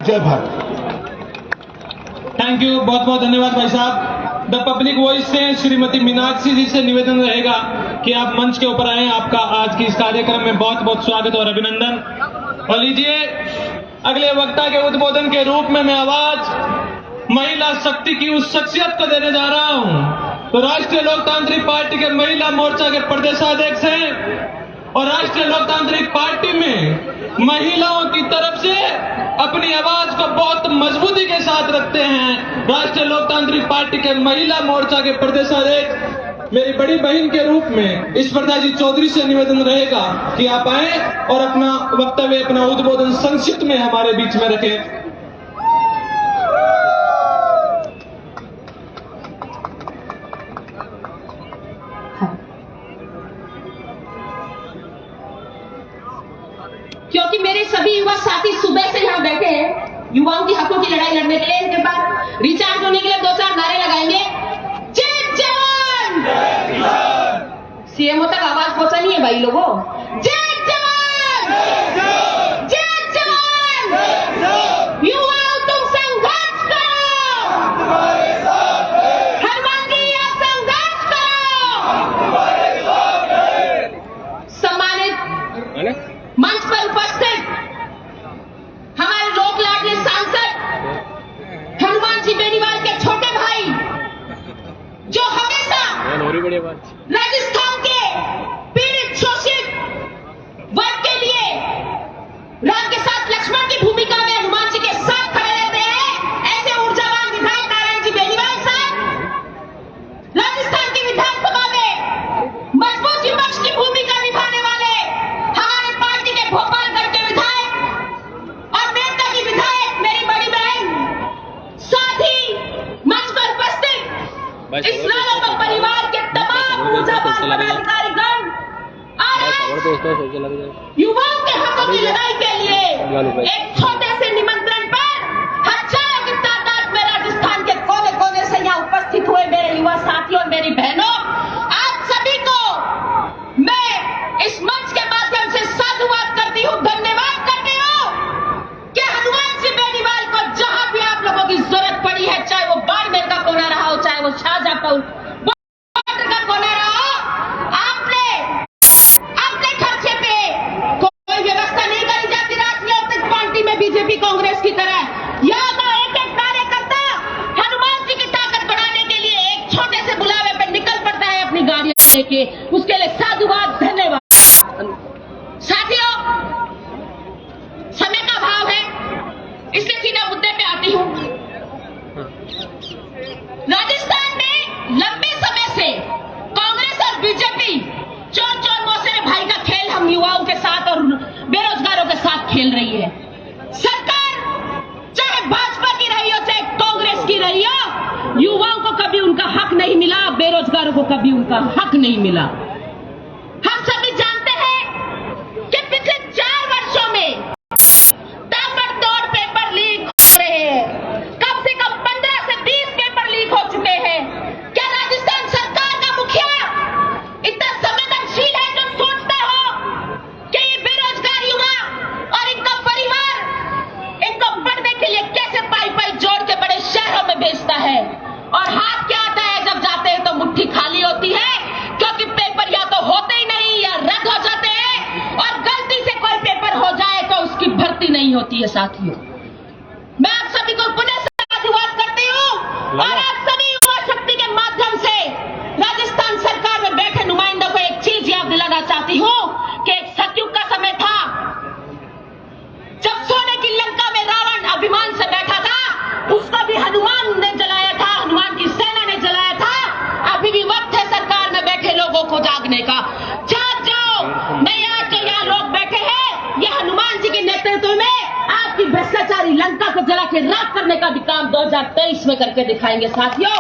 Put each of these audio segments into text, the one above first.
जय Bharat. Thank you, बहुत बहुत धन्यवाद भाई साहब। द पब्लिक वॉइस से श्रीमती मीनाक्षी जी से निवेदन रहेगा कि आप मंच के ऊपर आए। आपका आज की इस कार्यक्रम में बहुत बहुत स्वागत और अभिनंदन। और लीजिए अगले वक्ता के उद्बोधन के रूप में मैं आवाज महिला शक्ति की उस शख्सियत को देने जा रहा हूं तो राष्ट्रीय लोकतांत्रिक पार्टी के महिला मोर्चा के प्रदेशाध्यक्ष हैं और राष्ट्रीय लोकतांत्रिक पार्टी में महिलाओं की तरफ से अपनी आवाज को बहुत मजबूती के साथ रखते हैं राष्ट्रीय लोकतांत्रिक पार्टी के महिला मोर्चा के प्रदेशाध्यक्ष मेरी बड़ी बहन के रूप में स्पर्धा जी चौधरी से निवेदन रहेगा कि आप आए और अपना वक्तव्य, अपना उद्बोधन संक्षिप्त में हमारे बीच में रखें। क्योंकि मेरे सभी युवा साथी सुबह से यहाँ बैठे हैं युवाओं की हकों की लड़ाई लड़ने के लिए। इनके बाद रिचार्ज होने के लिए 2-4 नारे लगाएंगे। जय जवान, सीएमओ तक आवाज पहुंचा नहीं है भाई लोगों। जय जवान, जय जवान, युवाओं तुम संघर्ष करो, हनुमान जी आप संघर्ष करो। सम्मानित मंच पर उपस्थित हमारे लोक लाडले सांसद हनुमान जी बेनीवाल के छोटे भाई जो हमेशा राजस्थान के पीड़ित शोषित वर्ग के लिए राम के साथ लक्ष्मण की भूमिका में हनुमान जी के साथ खड़े रहते हैं, ऐसे ऊर्जावान विधायक नारायण जी बेनीवाल साहब राजस्थान की विधानसभा में मजबूत विपक्ष की भूमिका निभाने वाले भोपालगढ़ के विधायक और मेरठ की विधायक मेरी बड़ी बहन, साथ ही मंच पर उपस्थित इस रालोपा परिवार के तमाम ऊर्जावान पदाधिकारीगण युवाओं के हकों की लड़ाई के लिए एक छोटे से निमंत्रण पर हजारों की तादाद में राजस्थान के कोने कोने से यहाँ उपस्थित हुए मेरे युवा साथियों और मेरी बहनों, आप सभी को मैं इस मंच के माध्यम से साधुवाद करती हूँ, धन्यवाद करती हूँ कि हनुमान जी बेनीवाल को जहां भी आप लोगों की जरूरत पड़ी है, चाहे वो बाड़मेर का कोना रहा हो, चाहे वो शाहजहांपुर बॉर्डर का कोना रहा हो, आपने अपने खर्चे पे कोई व्यवस्था नहीं करी जाती राजनीतिक पार्टी में बीजेपी कांग्रेस की तरह। यहाँ तो एक एक कार्यकर्ता हनुमान जी की ताकत बढ़ाने के लिए एक छोटे से बुलावे पे निकल पड़ता है अपनी गाड़ियां लेके, उसके लिए साधुवाद, धन्यवाद। साथियों, समय का अभाव है इसलिए सीधा मुद्दे पे आती हूँ। राजस्थान में लंबे समय से कांग्रेस और बीजेपी चोर चोर मौसे भाई का खेल हम युवाओं के साथ और बेरोजगारों के साथ खेल रही है। सरकार चाहे भाजपा की रही हो चाहे कांग्रेस की रही हो, युवाओं को कभी उनका हक नहीं मिला, बेरोजगारों को कभी उनका हक नहीं मिला। हम सभी जानते हैं कि पिछले 4 वर्षों में ताबड़तोड़ पेपर लीक हो रहे हैं, कम से कम 15 से 20 पेपर लीक हो चुके हैं। क्या राजस्थान सरकार का मुखिया इतना संवेदनशील है जो सोचता हो कि ये बेरोजगार युवा और इनका परिवार इनको पढ़ने के लिए कैसे पाई पाई जोड़ के बड़े शहरों में भेजता है, और हाथ क्या आता है जब जाते हैं तो मुट्ठी खाली होती है, क्योंकि पेपर या तो होते ही नहीं या रद्द हो जाते हैं, और गलती से कोई पेपर हो जाए तो उसकी भर्ती नहीं होती है। साथियों, मैं आप सभी को पुनः साधुवाद करती हूँ और आप सभी युवा शक्ति के माध्यम से राजस्थान सरकार में बैठे नुमाइंदों को एक चीज याद दिलाना चाहती हूँ कि एक सतयुग का समय था जब सोने की लंका में रावण अभिमान से बैठा था, उसको भी हनुमान ने जलाया था, हनुमान की सेना ने जलाया था। अभी भी वक्त है सरकार में बैठे लोगों को जागने का, जाग जाओ। नहीं, आज जो यहाँ लोग बैठे हैं ये हनुमान जी के नेतृत्व में आपकी भ्रष्टाचारी लंका को जला के राख करने का भी काम 2023 में करके दिखाएंगे। साथियों,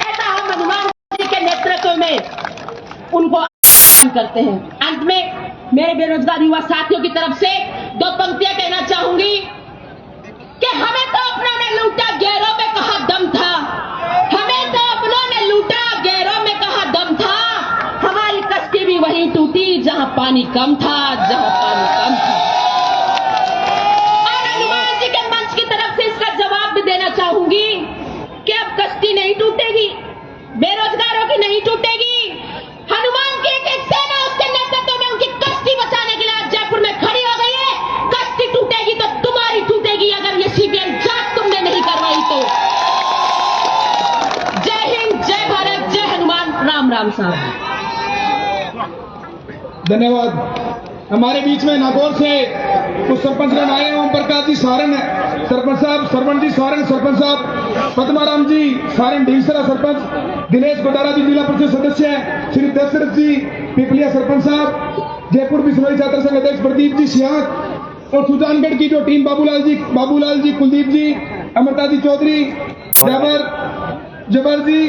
ऐसा हम हनुमान जी के नेतृत्व में उनको करते हैं। अंत में मेरे बेरोजगार युवा साथियों की तरफ से 2 पंक्तियां कहना चाहूंगी कि हमें तो अपनों ने लूटा, गैरों में कहा दम था। हमें तो अपनों ने लूटा, गैरों में कहा दम था। हमारी कश्ती भी वहीं टूटी जहां पानी कम था, जहां पानी कम था। और हनुमान जी के मंच की तरफ से राम साहब। धन्यवाद। हमारे बीच में नागौर से कुछ सरपंच गण आए हैं। ओम प्रकाश जी सारण सरपंच साहब, सरवण जी सारण सरपंच साहब, पद्माराम जी सारण ढीलसरा सरपंच, दिनेश गोदारा जी जिला परिषद सदस्य, श्री दशरथ जी पिपलिया सरपंच साहब, जयपुर बिश्नोई छात्र संघ अध्यक्ष प्रदीप जी सियात और सुजानगढ़ की जो टीम बाबूलाल जी, कुलदीप जी, अमृता जी चौधरी, जबर जी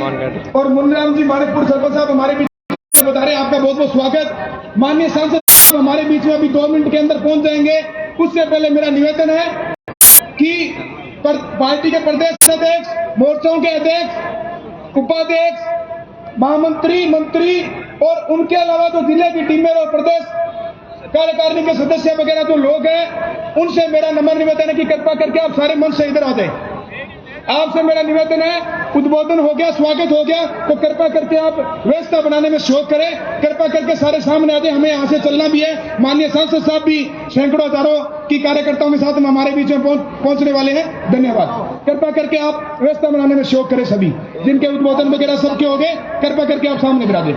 और मुन्नाराम जी मानिकपुर सरपंच साहब हमारे बीच में बता रहे हैं। आपका बहुत बहुत स्वागत। माननीय सांसद हमारे बीच में अभी 2 मिनट के अंदर पहुंच जाएंगे। उससे पहले मेरा निवेदन है कि पार्टी के प्रदेश अध्यक्ष, मोर्चों के अध्यक्ष, उपाध्यक्ष, महामंत्री, मंत्री और उनके अलावा जो जिले की टीमें और प्रदेश कार्यकारिणी के सदस्य वगैरह जो लोग हैं, उनसे मेरा नम्र निवेदन है कि कृपया करके आप सारे मंच से इधर आ जाए। आपसे मेरा निवेदन है, उद्बोधन हो गया, स्वागत हो गया, तो कृपया करके आप व्यवस्था बनाने में सहयोग करें। कृपया करके सारे सामने आ जाए, हमें यहाँ से चलना भी है। माननीय सांसद साहब भी सैकड़ों हजारों की कार्यकर्ताओं के साथ हमारे बीच में पहुंचने वाले हैं। धन्यवाद। कृपया करके आप व्यवस्था बनाने में सहयोग करें। सभी जिनके उद्बोधन वगैरह सबके हो गए, कृपया करके आप सामने करा दें।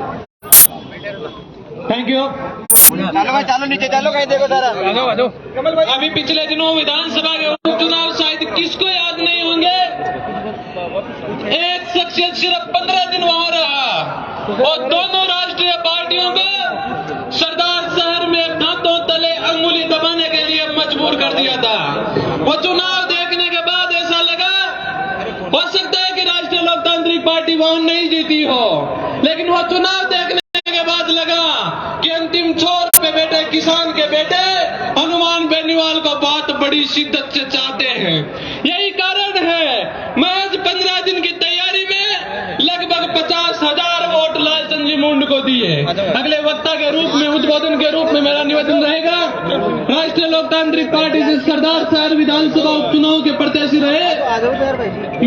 Thank you. चालो नीचे चालो, कहीं देखो जरा। अभी पिछले दिनों विधानसभा के उपचुनाव शायद किसको याद नहीं होंगे, एक शख्सियत सिर्फ 15 दिन वहां रहा और दोनों राष्ट्रीय पार्टियों को सरदार शहर में हाथों तले अंगुली दबाने के लिए मजबूर कर दिया था। वो चुनाव देखने के बाद ऐसा लगा, हो सकता है कि राष्ट्रीय लोकतांत्रिक पार्टी वहां नहीं जीती हो, लेकिन वो चुनाव देखने के बाद लगा कि अंतिम छोर पे बैठे किसान के बेटे हनुमान बेनीवाल को बहुत बड़ी शिद्दत से चाहते हैं। यही कारण है महज 15 दिन की तैयारी में लगभग 50,000 वोट लालचंद जी मुंड को दिए। अगले वक्ता के रूप में, उद्बोधन के रूप में मेरा निवेदन रहेगा, राष्ट्रीय लोकतांत्रिक पार्टी से सरदार शहर विधानसभा उपचुनाव के प्रत्याशी रहे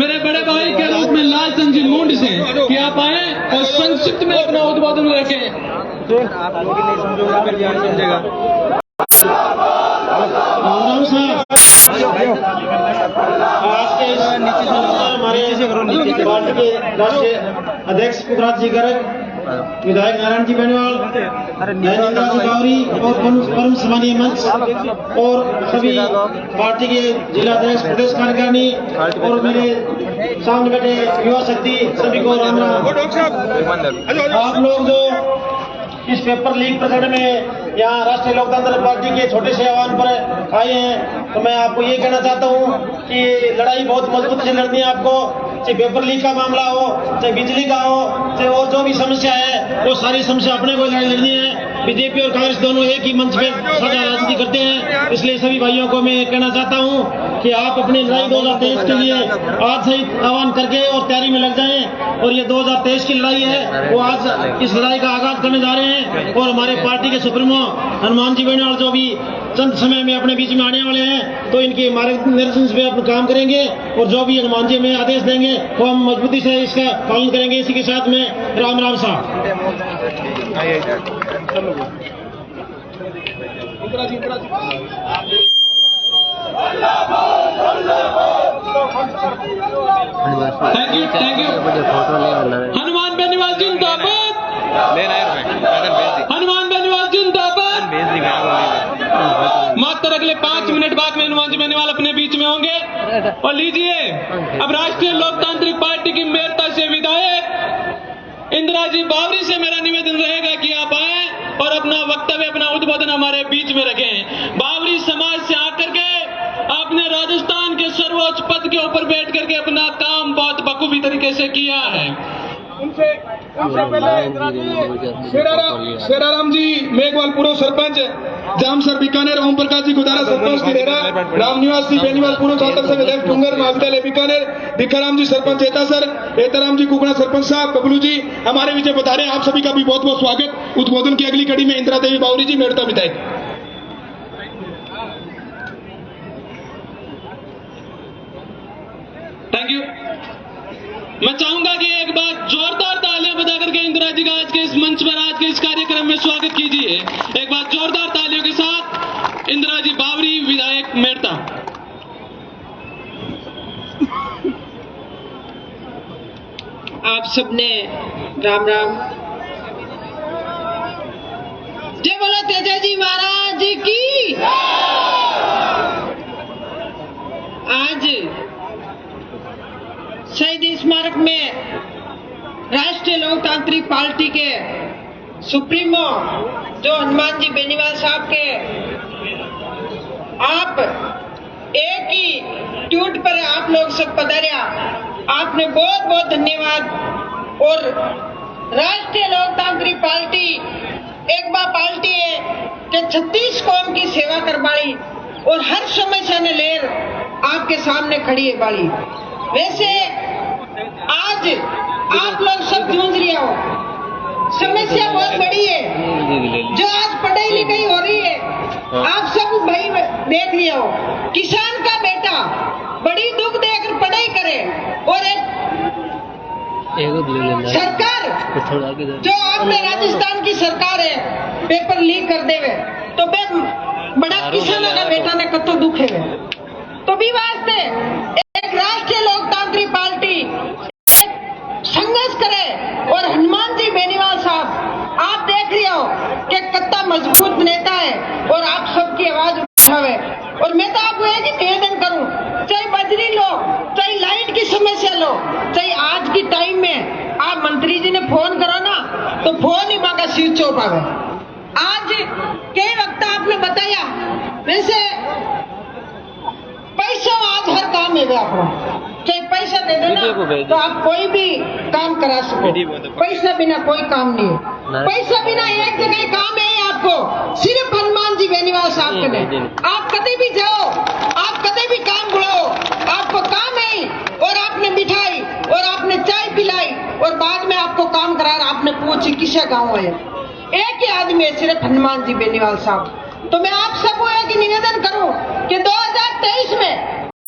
मेरे बड़े भाई के रूप में लालचंद जी मुंड से कि आप आए और संक्षिप्त में अपना उद्बोधन रखें। हमारे पार्टी के राष्ट्रीय अध्यक्ष पुखराज जी गर्ग, विधायक नारायण जी बेनीवाल, इंदिरा जी बावरी और परम सम्मानीय मंच और सभी पार्टी के जिला अध्यक्ष, प्रदेश कार्यकारिणी और मेरे सामने बैठे युवा शक्ति, सभी को राम राम। आप लोग जो इस पेपर लीक प्रकरण में यहाँ राष्ट्रीय लोकतांत्रिक पार्टी के छोटे से आह्वान पर आए हैं, तो मैं आपको ये कहना चाहता हूँ कि लड़ाई बहुत मजबूती से लड़नी है आपको। चाहे पेपर लीक का मामला हो, चाहे बिजली का हो, चाहे और जो भी समस्या है, वो सारी समस्या अपने को लड़ाई लड़नी है। बीजेपी और कांग्रेस दोनों एक ही मंच पे साझा राजनीति करते हैं, इसलिए सभी भाइयों को मैं कहना चाहता हूँ कि आप अपनी लड़ाई 2023 के लिए आज से आह्वान करके और तैयारी में लग जाएं। और ये 2023 की लड़ाई है, वो आज इस लड़ाई का आगाज करने जा रहे हैं। और हमारे पार्टी के सुप्रीमो हनुमान जी बेनीवाल जो भी चंद समय में अपने बीच में आने वाले हैं, तो इनके मार्गदर्शन पे अपना काम करेंगे और जो भी हनुमान जी में आदेश देंगे वो हम मजबूती से इसका पालन करेंगे। इसी के साथ में राम राम साहब। Thank you. हनुमान बेनीवाल जिंदाबाद, हनुमान बेनीवाल जिंदाबाद। मात्र अगले 5 मिनट बाद में हनुमान जी बेनीवाल अपने बीच में होंगे। और लीजिए, अब राष्ट्रीय लोकतांत्रिक पार्टी की मेरता से विधायक इंदिरा जी बावरी से मेरा निवेदन रहेगा कि आप आए और अपना वक्तव्य, अपना उद्बोधन हमारे बीच में रखें। बावरी समाज से आकर के आपने राजस्थान के सर्वोच्च पद के ऊपर बैठ करके अपना काम बहुत बखूबी तरीके से किया है। उनसे पहले शेराराम जी मेघवाल पूर्व सरपंच, जामसर बीकानेर, ओम प्रकाश जी गुदारा सरपंच तिरेरा, रामनिवास जी बेनीवाल पूर्व छात्र संघ अध्यक्ष टुंगर महाविद्यालय बीकानेर, भिखाराम जी सरपंच एताराम जी कुकड़ा सरपंच साहब, बबलू जी हमारे विजय बता रहे हैं। आप सभी का भी बहुत बहुत स्वागत। उद्बोधन की अगली कड़ी में इंदिरा देवी बावरी जी, मेड़ता विधायक। Thank you. मैं चाहूंगा कि एक बार जोरदार तालियां बजा करके इंदिरा जी का आज के इस मंच पर, आज के इस कार्यक्रम में स्वागत कीजिए। एक बार जोरदार तालियों के साथ इंदिरा जी बावरी, विधायक मेड़ता। आप सबने राम राम। जय बोलो तेजाजी महाराज की। आज शहीद स्मारक में राष्ट्रीय लोकतांत्रिक पार्टी के सुप्रीमो जो हनुमान जी बेनीवाल साहब के आप एक ही ट्वीट पर आप लोग सब पधारिया, आपने बहुत बहुत धन्यवाद। और राष्ट्रीय लोकतांत्रिक पार्टी एक बार पार्टी है कि 36 कौम की सेवा करवाई और हर समस्या ने लेर आपके सामने खड़ी है बाड़ी। वैसे आज आप लोग सब जूझ रहे हो, समस्या बहुत बड़ी है जो आज पढ़ाई लिखाई हो रही है। आप सब भाई देख लिया हो, किसान का बेटा बड़ी दुख देकर पढ़ाई करे और एक सरकार जो आपने राजस्थान की सरकार है पेपर लीक कर देवे तो बड़ा किसानों का बेटा ने कतो दुखे तो भी वास्ते एक राष्ट्रीय लोकतांत्रिक पार्टी संघर्ष करे। और हनुमान जी बेनीवाल साहब आप देख रहे हो कि कितना मजबूत नेता है और आप सबकी आवाज उठावे। और मैं तो आपको एक ही निवेदन करूं, चाहे बजरी लो, चाहे लाइट की समस्या लो, चाहे आज की टाइम में आप मंत्री जी ने फोन करो ना तो फोन ही मांगा स्विच ऑफ आवे। आज कई वक्त आपने बताया वैसे पैसा आज हर काम है आपको, चाहे पैसा दे देना तो आप कोई भी काम करा सको, पैसा बिना कोई काम नहीं है। पैसा बिना एक जगह काम है आपको, सिर्फ हनुमान जी बेनीवाल साहब के लिए। आप कभी भी जाओ, आप कभी भी काम बुलाओ, आपको काम है और आपने मिठाई और आपने चाय पिलाई और बाद में आपको काम करा आपने पूछी किसा गाँव है, एक ही आदमी है सिर्फ हनुमान जी बेनीवाल साहब। तो मैं आप सबको एक निवेदन करूं कि 2023 में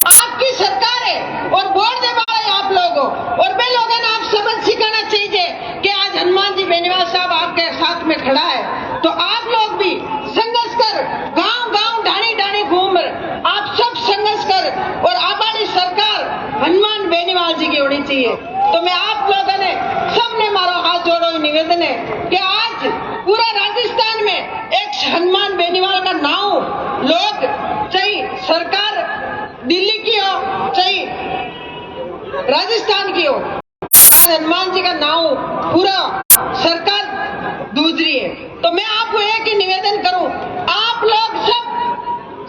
आपकी सरकार है और वोट दे वाले आप लोगों और वे लोगों ने आप समझ सिखाना चाहिए कि आज हनुमान जी बेनीवाल साहब आपके साथ में खड़ा है तो आप लोग भी संघर्ष कर, गांव-गांव डाणी-डाणी घूम आप सब संघर्ष कर और हमारी सरकार हनुमान बेनीवाल जी की होनी चाहिए। तो मैं आप लोगों ने सबने मारो हाथ जोड़ो निवेदन है कि आज पूरा राजस्थान में एक हनुमान बेनीवाल का नाम लोग, चाहे सरकार दिल्ली की हो चाहे राजस्थान की हो, हनुमान जी का नाम पूरा सरकार दूध रही है। तो मैं आपको एक ही निवेदन करूं, आप लोग सब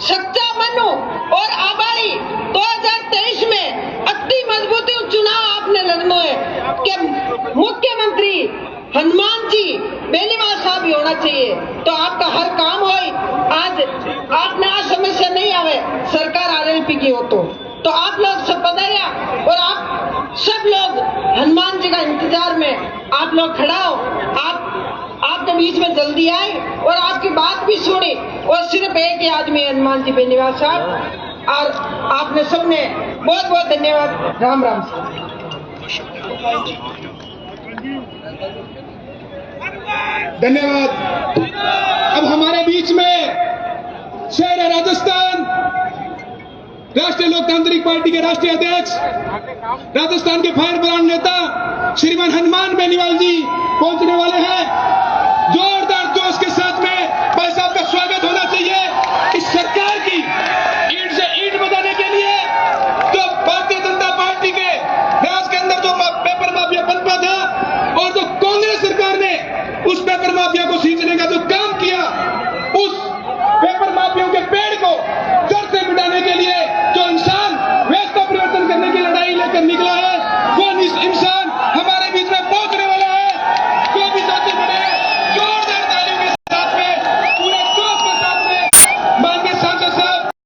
सच्चा मनो और आभारी 2023 में अति मजबूती चुनाव आपने लड़ना है कि मुख्यमंत्री हनुमान जी बेनीवाल साहब ही होना चाहिए तो आपका हर काम हो। आज आपने आज समस्या नहीं आवे सरकार आरएलपी की हो तो आप लोग सब पधारिया और आप सब लोग हनुमान जी का इंतजार में आप लोग खड़ा हो। आपके बीच में जल्दी आए और आपकी बात भी सुनी और सिर्फ एक ही आदमी हनुमान जी बेनीवाल साहब और आपने सबने बहुत बहुत धन्यवाद। राम राम। धन्यवाद। अब हमारे बीच में शहर राजस्थान राष्ट्रीय लोकतांत्रिक पार्टी के राष्ट्रीय अध्यक्ष, राजस्थान के फायर ब्रांड नेता श्रीमान हनुमान बेनीवाल जी पहुंचने वाले हैं। जोरदार जोश के साथ में भाई साहब का स्वागत होना चाहिए। इस सरकार की ईंट से ईंट बजाने के लिए जो भारतीय जनता पार्टी के राज के अंदर जो पेपर माफिया पनपा था और जो कांग्रेस सरकार ने उस पेपर माफिया को